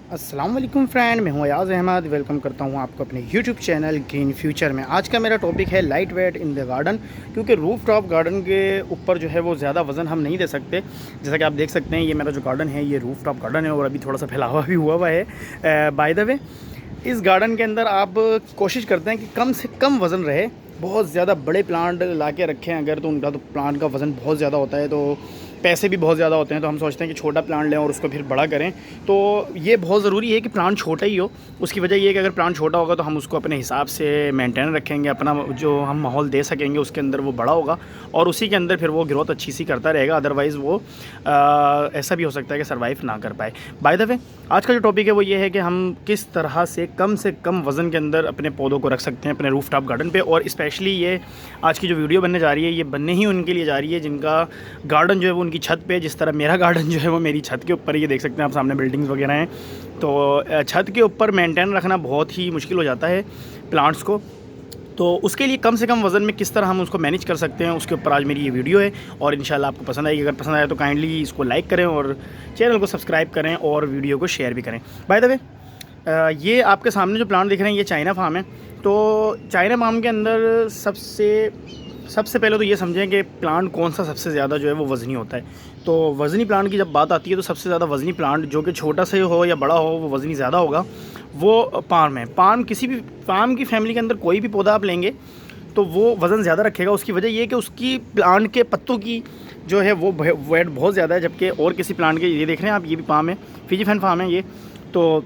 अस्सलाम वालेकुम फ्रेंड, मैं हूं अयाज़ अहमद। वेलकम करता हूं आपको अपने यूट्यूब चैनल ग्रीन फ्यूचर में। आज का मेरा टॉपिक है light weight in the garden, क्योंकि रूफ टॉप गार्डन के ऊपर जो है वो ज़्यादा वज़न हम नहीं दे सकते। जैसा कि आप देख सकते हैं, ये मेरा जो गार्डन है ये रूफ टॉप गार्डन है और अभी थोड़ा सा फैलावा भी हुआ है। बाय द वे, इस गार्डन के अंदर आप कोशिश करते हैं कि कम से कम वज़न रहे। बहुत ज़्यादा बड़े प्लांट ला के रखें अगर, तो उनका तो प्लांट का वज़न बहुत ज़्यादा होता है, तो पैसे भी बहुत ज़्यादा होते हैं। तो हम सोचते हैं कि छोटा प्लांट लें और उसको फिर बड़ा करें। तो ये बहुत ज़रूरी है कि प्लांट छोटा ही हो। उसकी वजह ये है कि अगर प्लांट छोटा होगा तो हम उसको अपने हिसाब से मेंटेन रखेंगे, अपना जो हम माहौल दे सकेंगे उसके अंदर वो बड़ा होगा और उसी के अंदर फिर वो ग्रोथ अच्छी सी करता रहेगा। अदरवाइज़ वो ऐसा भी हो सकता है कि सर्वाइव ना कर पाए। बाय द वे, आज का जो टॉपिक है वो ये है कि हम किस तरह से कम वज़न के अंदर अपने पौधों को रख सकते हैं अपने रूफ टॉप गार्डन पे। और स्पेशली ये आज की जो वीडियो बनने जा रही है ये बनने ही उनके लिए जा रही है जिनका गार्डन जो है वो उनकी छत पे, जिस तरह मेरा गार्डन जो है वो मेरी छत के ऊपर, ये देख सकते हैं आप सामने बिल्डिंग्स वगैरह हैं। तो छत के ऊपर मेंटेन रखना बहुत ही मुश्किल हो जाता है प्लांट्स को। तो उसके लिए कम से कम वज़न में किस तरह हम उसको मैनेज कर सकते हैं, उसके ऊपर आज मेरी ये वीडियो है और इंशाल्लाह आपको पसंद आएगी। अगर पसंद आया तो काइंडली इसको लाइक करें और चैनल को सब्सक्राइब करें और वीडियो को शेयर भी करें। बाय द वे, ये आपके सामने जो प्लांट दिख रहे हैं ये चाइना फार्म है। तो चाइना फार्म के अंदर सबसे पहले तो ये समझें कि प्लांट कौन सा सबसे ज़्यादा जो है वो वज़नी होता है। तो वज़नी प्लांट की जब बात आती है तो सबसे ज़्यादा वज़नी प्लांट, जो कि छोटा सा हो या बड़ा हो वो वज़नी ज़्यादा होगा, वो पाम है। पाम किसी भी पाम की फैमिली के अंदर कोई भी पौधा आप लेंगे तो वो वज़न ज़्यादा रखेगा। उसकी वजह ये है कि उसकी प्लांट के पत्तों की जो है वो वेट बहुत ज़्यादा है, जबकि और किसी प्लांट के, ये देख रहे हैं आप, ये भी पाम है, फिजीफेन फार्म है ये। तो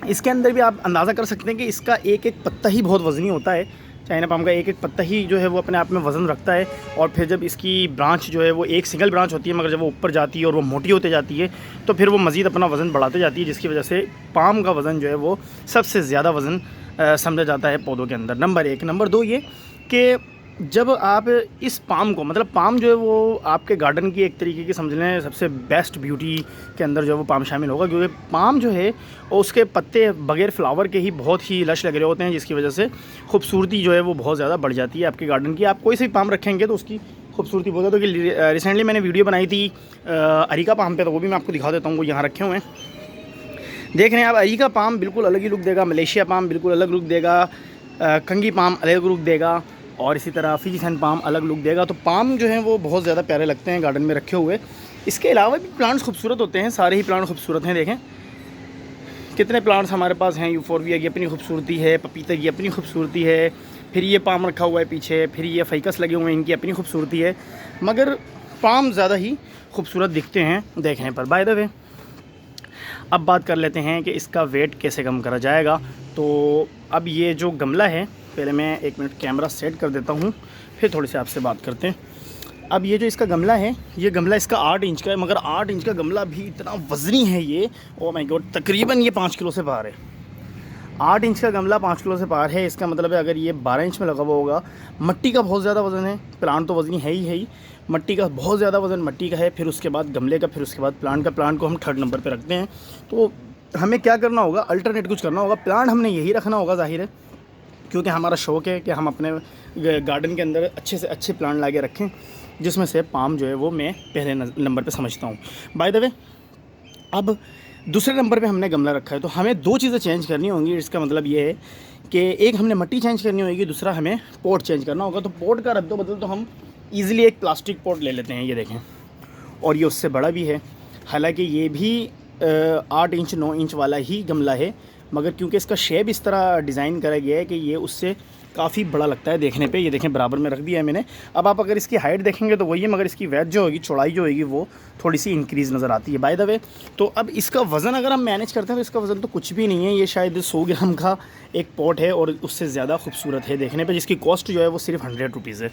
इसके अंदर भी आप अंदाज़ा कर सकते हैं कि इसका एक एक पत्ता ही बहुत वज़नी होता है। चाइना पाम का एक एक पत्ता ही जो है वो अपने आप में वज़न रखता है। और फिर जब इसकी ब्रांच जो है वो एक सिंगल ब्रांच होती है, मगर जब वो ऊपर जाती है और वो मोटी होते जाती है तो फिर वो मज़ीद अपना वज़न बढ़ाते जाती है, जिसकी वजह से पाम का वज़न जो है वो सबसे ज़्यादा वज़न समझा जाता है पौधों के अंदर। नंबर एक। नंबर दो ये कि जब आप इस पाम को, मतलब पाम जो है वो आपके गार्डन की एक तरीके की समझ लें सबसे बेस्ट ब्यूटी के अंदर जो है वो पाम शामिल होगा, क्योंकि पाम जो है उसके पत्ते बगैर फ्लावर के ही बहुत ही लश लग रहे होते हैं, जिसकी वजह से खूबसूरती जो है वो बहुत ज़्यादा बढ़ जाती है आपके गार्डन की। आप कोई से भी पाम रखेंगे तो उसकी खूबसूरती बहुत ज़्यादा। तो रिसेंटली मैंने वीडियो बनाई थी अरीका पाम पे, तो वो भी मैं आपको दिखा देता हूँ। वो यहाँ रखे हुए हैं, देख रहे हैं आप। अरीका पाम बिल्कुल अलग ही लुक देगा, मलेशिया पाम बिल्कुल अलग लुक देगा, कंगी पाम अलग लुक देगा और इसी तरह फिजीफेन पाम अलग लुक देगा। तो पाम जो है वो बहुत ज़्यादा प्यारे लगते हैं गार्डन में रखे हुए। इसके अलावा भी प्लांट्स खूबसूरत होते हैं, सारे ही प्लांट खूबसूरत हैं। देखें कितने प्लांट्स हमारे पास हैं। यूफोरबिया की अपनी खूबसूरती है, पपीता की अपनी खूबसूरती है, फिर ये पाम रखा हुआ है पीछे, फिर ये फ़ाइकस लगे हुए हैं, इनकी अपनी खूबसूरती है। मगर पाम ज़्यादा ही खूबसूरत दिखते हैं देखने पर। बाय द वे, अब बात कर लेते हैं कि इसका वेट कैसे कम करा जाएगा। तो अब ये जो गमला है, पहले मैं 1 मिनट कैमरा सेट कर देता हूँ, फिर थोड़ी सी आपसे बात करते हैं। अब ये जो इसका गमला है, ये गमला इसका 8 इंच का है, मगर 8 इंच का गमला भी इतना वज़नी है ये, ओ माय गॉड, तकरीबन ये 5 किलो से पार है। 8 इंच का गमला 5 किलो से पार है, इसका मतलब है अगर ये 12 इंच में लगा हुआ होगा। मिट्टी का बहुत ज़्यादा वज़न है, प्लांट तो वज़नी है ही, मिट्टी का बहुत ज़्यादा वज़न मिट्टी का है, फिर उसके बाद गमले का, फिर उसके बाद प्लांट का। प्लांट को हम 3rd नंबर पे रखते हैं। तो हमें क्या करना होगा, अल्टरनेट कुछ करना होगा। प्लांट हमने यही रखना होगा ज़ाहिर है, क्योंकि हमारा शौक़ है कि हम अपने गार्डन के अंदर अच्छे से अच्छे प्लांट ला के रखें, जिसमें से पाम जो है वो मैं पहले नंबर पे समझता हूँ। बाय द वे, अब दूसरे नंबर पे हमने गमला रखा है, तो हमें 2 चीज़ें चेंज करनी होंगी। इसका मतलब ये है कि एक हमने मिट्टी चेंज करनी होगी, दूसरा हमें पॉट चेंज करना होगा। तो पॉट का रद्दो बदल तो हम ईज़िली एक प्लास्टिक पॉट ले लेते हैं, ये देखें, और ये उससे बड़ा भी है। हालांकि ये भी 8 इंच 9 इंच वाला ही गमला है, मगर क्योंकि इसका शेप इस तरह डिज़ाइन करा गया है कि ये उससे काफ़ी बड़ा लगता है देखने पे। ये देखें, बराबर में रख दिया है मैंने। अब आप अगर इसकी हाइट देखेंगे तो वही है, मगर इसकी वेथ जो होगी, चौड़ाई जो होगी, वो थोड़ी सी इंक्रीज़ नज़र आती है। बाय द वे, तो अब इसका वज़न अगर हम मैनेज करते हैं तो इसका वज़न तो कुछ भी नहीं है। ये शायद 100 ग्राम का एक पॉट है और उससे ज़्यादा खूबसूरत है देखने पर, जिसकी कॉस्ट जो है वो सिर्फ 100 रुपीज़ है।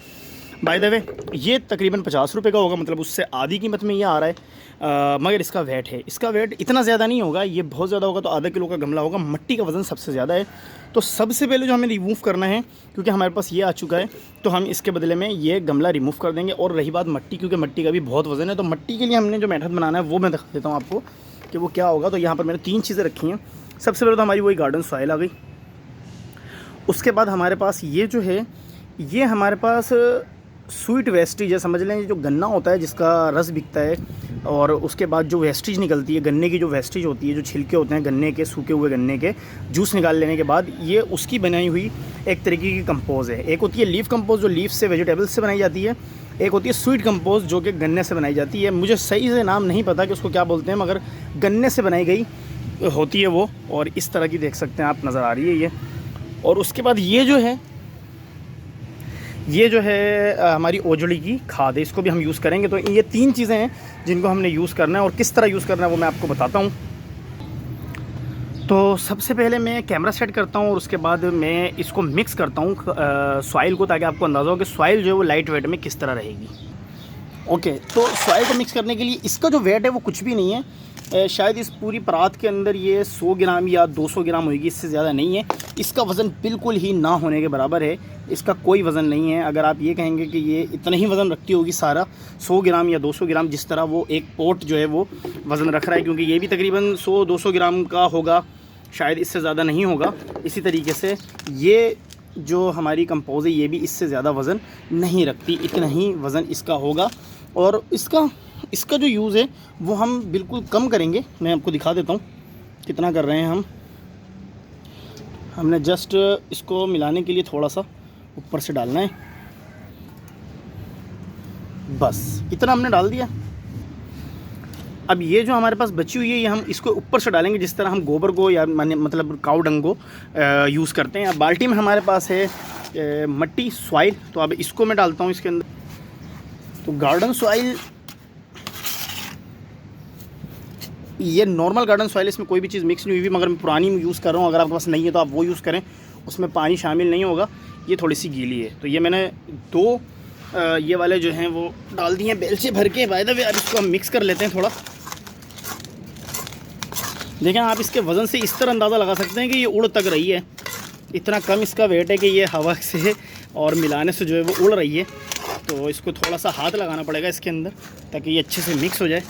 बाय द वे, ये तकरीबन 50 रुपये का होगा, मतलब उससे आधी कीमत में ये आ रहा है। मगर इसका वेट है, इसका वेट इतना ज़्यादा नहीं होगा, ये बहुत ज़्यादा होगा तो आधा किलो का गमला होगा। मिट्टी का वज़न सबसे ज़्यादा है, तो सबसे पहले जो हमें रिमूव करना है, क्योंकि हमारे पास ये आ चुका है, तो हम इसके बदले में ये गमला रिमूव कर देंगे। और रही बात मिट्टी, क्योंकि मिट्टी का भी बहुत वज़न है, तो मिट्टी के लिए हमने जो मेथड बनाना है वो मैं दिखा देता हूँ आपको कि वो क्या होगा। तो यहाँ पर मैंने 3 चीज़ें रखी हैं। सबसे पहले तो हमारी वही गार्डन सॉइल आ गई। उसके बाद हमारे पास ये जो है, ये हमारे पास स्वीट वेस्टेज है, समझ लें जो गन्ना होता है जिसका रस बिकता है, और उसके बाद जो वेस्टेज निकलती है, गन्ने की जो वेस्टेज होती है, जो छिलके होते हैं गन्ने के, सूखे हुए गन्ने के, जूस निकाल लेने के बाद ये उसकी बनाई हुई एक तरीके की कंपोज़ है। एक होती है लीफ कंपोज़ जो लीफ से, वेजिटेबल्स से बनाई जाती है। एक होती है स्वीट कंपोज़ जो कि गन्ने से बनाई जाती है। मुझे सही से नाम नहीं पता कि उसको क्या बोलते हैं, मगर गन्ने से बनाई गई होती है वो। और इस तरह की देख सकते हैं आप, नज़र आ रही है ये। और उसके बाद ये जो है हमारी ओजड़ी की खाद है, इसको भी हम यूज़ करेंगे। तो ये 3 चीज़ें हैं जिनको हमने यूज़ करना है, और किस तरह यूज़ करना है वो मैं आपको बताता हूँ। तो सबसे पहले मैं कैमरा सेट करता हूँ और उसके बाद मैं इसको मिक्स करता हूँ सॉइल को, ताकि आपको अंदाज़ा हो कि सॉइल जो है वो लाइट वेट में किस तरह रहेगी। ओके, तो सॉइल को मिक्स करने के लिए इसका जो वेट है वो कुछ भी नहीं है। शायद इस पूरी परात के अंदर ये 100 ग्राम या 200 ग्राम होगी, इससे ज़्यादा नहीं है। इसका वज़न बिल्कुल ही ना होने के बराबर है, इसका कोई वज़न नहीं है। अगर आप ये कहेंगे कि ये इतना ही वज़न रखती होगी सारा, 100 ग्राम या 200 ग्राम, जिस तरह वो एक पोट जो है वो वज़न रख रहा है, क्योंकि ये भी तकरीबन 100-200 ग्राम का होगा, शायद इससे ज़्यादा नहीं होगा। इसी तरीके से ये जो हमारी कंपोज़ है ये भी इससे ज़्यादा वज़न नहीं रखती, इतना ही वज़न इसका होगा। और इसका जो यूज़ है वो हम बिल्कुल कम करेंगे। मैं आपको दिखा देता हूँ कितना कर रहे हैं हमने जस्ट इसको मिलाने के लिए थोड़ा सा ऊपर से डालना है, बस इतना हमने डाल दिया। अब ये जो हमारे पास बची हुई है ये हम इसको ऊपर से डालेंगे, जिस तरह हम गोबर को या मतलब काऊ डंग को यूज़ करते हैं। अब बाल्टी में हमारे पास है मट्टी, सॉइल, तो अब इसको मैं डालता हूँ इसके अंदर। तो गार्डन सॉइल, ये नॉर्मल गार्डन सॉइल, इसमें कोई भी चीज़ मिक्स नहीं हुई हुई, मगर मैं पुरानी यूज़ कर रहा हूँ। अगर आपके पास नहीं है तो आप वो यूज़ करें, उसमें पानी शामिल नहीं होगा। ये थोड़ी सी गीली है, तो ये मैंने 2 ये वाले जो हैं वो डाल दिए हैं बेलचे भर के। बाय द वे अब इसको हम मिक्स कर लेते हैं थोड़ा। देखें आप, इसके वज़न से इस तरह अंदाज़ा लगा सकते हैं कि ये उड़ तक रही है। इतना कम इसका वेट है कि ये हवा से और मिलाने से जो है वो उड़ रही है। तो इसको थोड़ा सा हाथ लगाना पड़ेगा इसके अंदर, ताकि ये अच्छे से मिक्स हो जाए।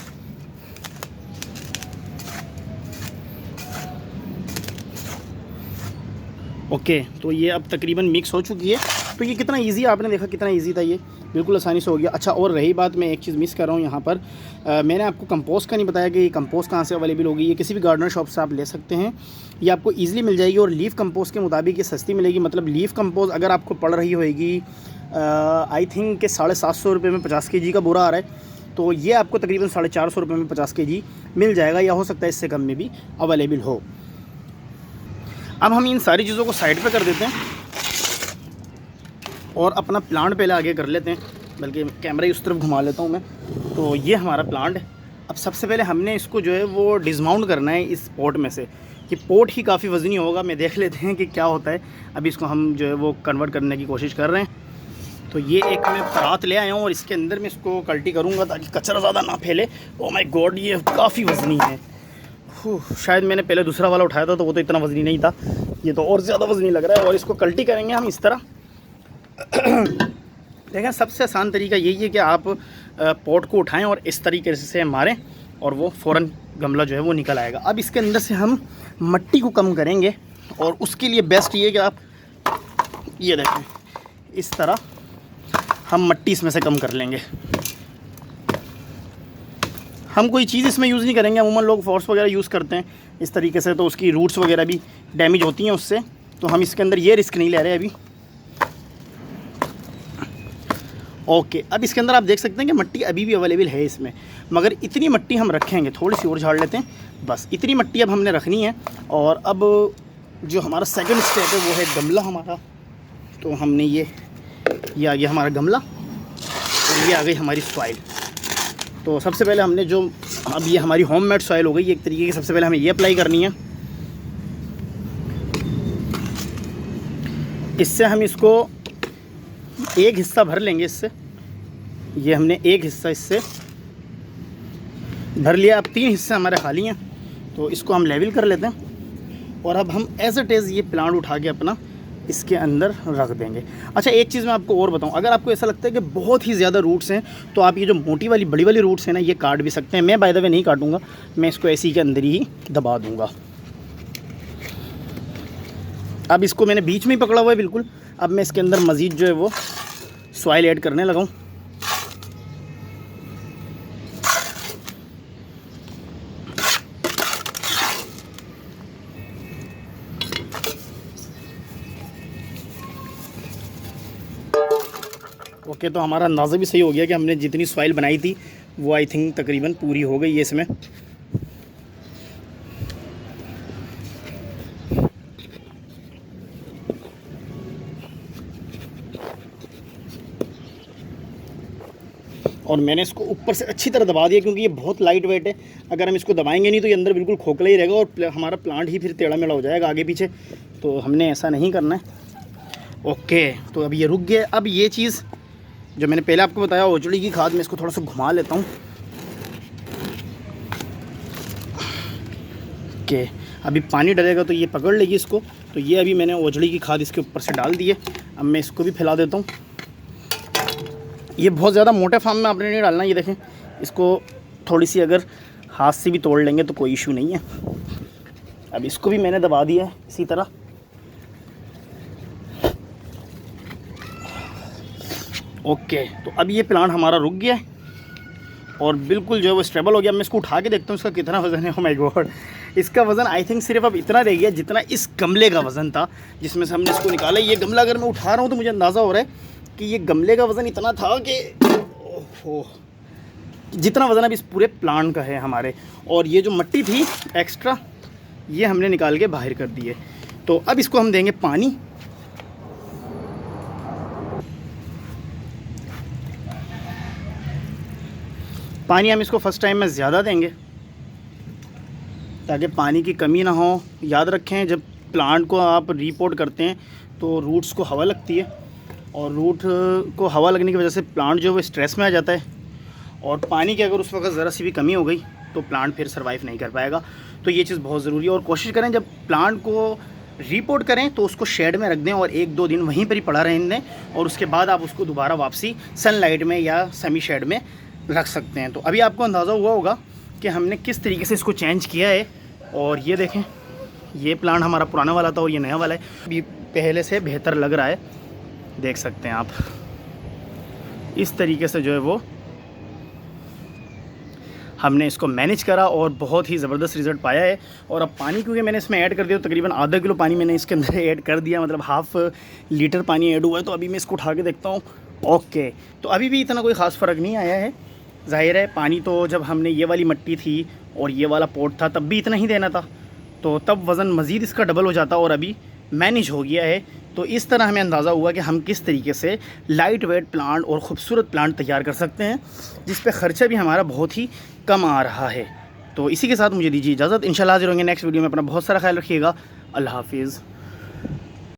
ओके, तो ये अब तकरीबन मिक्स हो चुकी है। तो ये कितना इजी है, आपने देखा कितना इजी था, ये बिल्कुल आसानी से हो गया। अच्छा, और रही बात, मैं एक चीज़ मिस कर रहा हूँ यहाँ पर। मैंने आपको कंपोस्ट का नहीं बताया कि ये कंपोस्ट कहाँ से अवेलेबल होगी। ये किसी भी गार्डनर शॉप से आप ले सकते हैं, ये आपको ईज़िली मिल जाएगी। और लीफ कंपोस्ट के मुताबिक ये सस्ती मिलेगी। मतलब लीफ कंपोस्ट अगर आपको पड़ रही होगी आई थिंक कि 750 रुपये में 50 kg का बोरा आ रहा है, तो ये आपको तकरीबन 450 रुपये में 50 kg मिल जाएगा, या हो सकता है इससे कम में भी अवेलेबल हो। अब हम इन सारी चीज़ों को साइड पे कर देते हैं और अपना प्लांट पहले आगे कर लेते हैं, बल्कि कैमरा ही उस तरफ घुमा लेता हूँ मैं। तो ये हमारा प्लांट है। अब सबसे पहले हमने इसको जो है वो डिसमाउंट करना है इस पोट में से, कि पोट ही काफ़ी वज़नी होगा। मैं देख लेते हैं कि क्या होता है। अभी इसको हम जो है वो कन्वर्ट करने की कोशिश कर रहे हैं। तो ये एक मैं परात ले आया हूँ और इसके अंदर मैं इसको कल्टी करूँगा ताकि कचरा ज़्यादा ना फैले। ओह माय गॉड, ये काफ़ी वज़नी है। शायद मैंने पहले दूसरा वाला उठाया था तो वो तो इतना वज़नी नहीं था, ये तो और ज़्यादा वज़नी लग रहा है। और इसको कल्टी करेंगे हम इस तरह। देखें, सबसे आसान तरीका यही है कि आप पॉट को उठाएं और इस तरीके से मारें और वो फ़ौरन गमला जो है वो निकल आएगा। अब इसके अंदर से हम मट्टी को कम करेंगे, और उसके लिए बेस्ट ये है कि आप ये देखें, इस तरह हम मट्टी इसमें से कम कर लेंगे। हम कोई चीज़ इसमें यूज़ नहीं करेंगे। अमूमन लोग फोर्स वगैरह यूज़ करते हैं इस तरीके से, तो उसकी रूट्स वगैरह भी डैमेज होती हैं उससे। तो हम इसके अंदर ये रिस्क नहीं ले रहे अभी। ओके, अब इसके अंदर आप देख सकते हैं कि मट्टी अभी भी अवेलेबल है इसमें, मगर इतनी मट्टी हम रखेंगे। थोड़ी सी और झाड़ लेते हैं, बस इतनी मट्टी अब हमने रखनी है। और अब जो हमारा सेकंड स्टेप है वो है गमला हमारा। तो हमने ये आ गया हमारा गमला, और ये आ गई हमारी सॉइल। तो सबसे पहले हमने जो, अब ये हमारी होममेड सॉइल हो गई एक तरीके की। सबसे पहले हमें ये अप्लाई करनी है। इससे हम इसको एक हिस्सा भर लेंगे इससे। ये हमने एक हिस्सा इससे भर लिया। अब 3 हिस्से हमारे खाली हैं, तो इसको हम लेवल कर लेते हैं। और अब हम एज इट इज़ ये प्लांट उठा के अपना इसके अंदर रख देंगे। अच्छा, एक चीज़ मैं आपको और बताऊं, अगर आपको ऐसा लगता है कि बहुत ही ज़्यादा रूट्स हैं, तो आप ये जो मोटी वाली बड़ी वाली रूट्स हैं ना, ये काट भी सकते हैं। मैं बाय द वे नहीं काटूंगा, मैं इसको ऐसे ही के अंदर ही दबा दूंगा। अब इसको मैंने बीच में ही पकड़ा हुआ है बिल्कुल। अब मैं इसके अंदर मज़ीद जो है वो सॉइल ऐड करने लगा हूँ। ओके, तो हमारा अंदाज़ा भी सही हो गया कि हमने जितनी सॉइल बनाई थी वो आई थिंक तकरीबन पूरी हो गई है इसमें। और मैंने इसको ऊपर से अच्छी तरह दबा दिया क्योंकि ये बहुत लाइट वेट है। अगर हम इसको दबाएंगे नहीं तो ये अंदर बिल्कुल खोखला ही रहेगा और हमारा प्लांट ही फिर टेढ़ा मेढ़ा हो जाएगा आगे पीछे, तो हमने ऐसा नहीं करना है। ओके, तो अब ये रुक गया। अब ये चीज़ जो मैंने पहले आपको बताया ओजड़ी की खाद, मैं इसको थोड़ा सा घुमा लेता हूँ। ओके, अभी पानी डलेगा तो ये पकड़ लेगी इसको। तो ये अभी मैंने ओजड़ी की खाद इसके ऊपर से डाल दी है। अब मैं इसको भी फैला देता हूँ। ये बहुत ज़्यादा मोटे फार्म में आपने नहीं डालना। ये देखें, इसको थोड़ी सी अगर हाथ से भी तोड़ लेंगे तो कोई इशू नहीं है। अब इसको भी मैंने दबा दिया है इसी तरह। ओके, तो अब ये प्लांट हमारा रुक गया है और बिल्कुल जो है वो स्टेबल हो गया। मैं इसको उठा के देखता हूँ इसका कितना वज़न है। ओह माय गॉड, इसका वज़न आई थिंक सिर्फ अब इतना रह गया जितना इस गमले का वज़न था जिसमें से हमने इसको निकाला। ये गमला अगर मैं उठा रहा हूँ तो मुझे अंदाज़ा हो रहा है कि ये गमले का वज़न इतना था कि ओहो, जितना वज़न अब इस पूरे प्लांट का है हमारे। और ये जो मिट्टी थी एक्स्ट्रा, ये हमने निकाल के बाहर कर दी है। तो अब इसको हम देंगे पानी। पानी हम इसको फर्स्ट टाइम में ज़्यादा देंगे ताकि पानी की कमी ना हो। याद रखें, जब प्लांट को आप रीपोर्ट करते हैं तो रूट्स को हवा लगती है और रूट को हवा लगने की वजह से प्लांट जो है वो स्ट्रेस में आ जाता है। और पानी की अगर उस वक्त ज़रा सी भी कमी हो गई तो प्लांट फिर सर्वाइव नहीं कर पाएगा। तो ये चीज़ बहुत ज़रूरी है। और कोशिश करें जब प्लांट को रिपोर्ट करें तो उसको शेड में रख दें और 1-2 दिन वहीं पर ही पड़ा रहने दें और उसके बाद आप उसको दोबारा वापसी सनलाइट में या सेमी शेड में रख सकते हैं। तो अभी आपको अंदाज़ा हुआ होगा कि हमने किस तरीके से इसको चेंज किया है। और ये देखें, ये प्लांट हमारा पुराना वाला था और ये नया वाला है। अभी पहले से बेहतर लग रहा है, देख सकते हैं आप। इस तरीके से जो है वो हमने इसको मैनेज करा और बहुत ही ज़बरदस्त रिज़ल्ट पाया है। और अब पानी क्योंकि मैंने इसमें ऐड कर दिया, तो तकरीबन आधा किलो पानी मैंने इसके अंदर ऐड कर दिया, मतलब हाफ़ लीटर पानी ऐड हुआ है। तो अभी मैं इसको उठा के देखता हूँ। ओके, तो अभी भी इतना कोई ख़ास फ़र्क नहीं आया है। ज़ाहिर है पानी तो जब हमने ये वाली मिट्टी थी और ये वाला पोट था तब भी इतना ही देना था, तो तब वज़न मज़ीद इसका डबल हो जाता और अभी मैनेज हो गया है। तो इस तरह हमें अंदाज़ा हुआ कि हम किस तरीके से लाइट वेट प्लांट और ख़ूबसूरत प्लांट तैयार कर सकते हैं जिस पे ख़र्चा भी हमारा बहुत ही कम आ रहा है। तो इसी के साथ मुझे दीजिए इजाज़त। इंशाल्लाह हाज़िर होंगे नेक्स्ट वीडियो में। अपना बहुत सारा ख्याल रखिएगा। अल्लाह हाफिज़।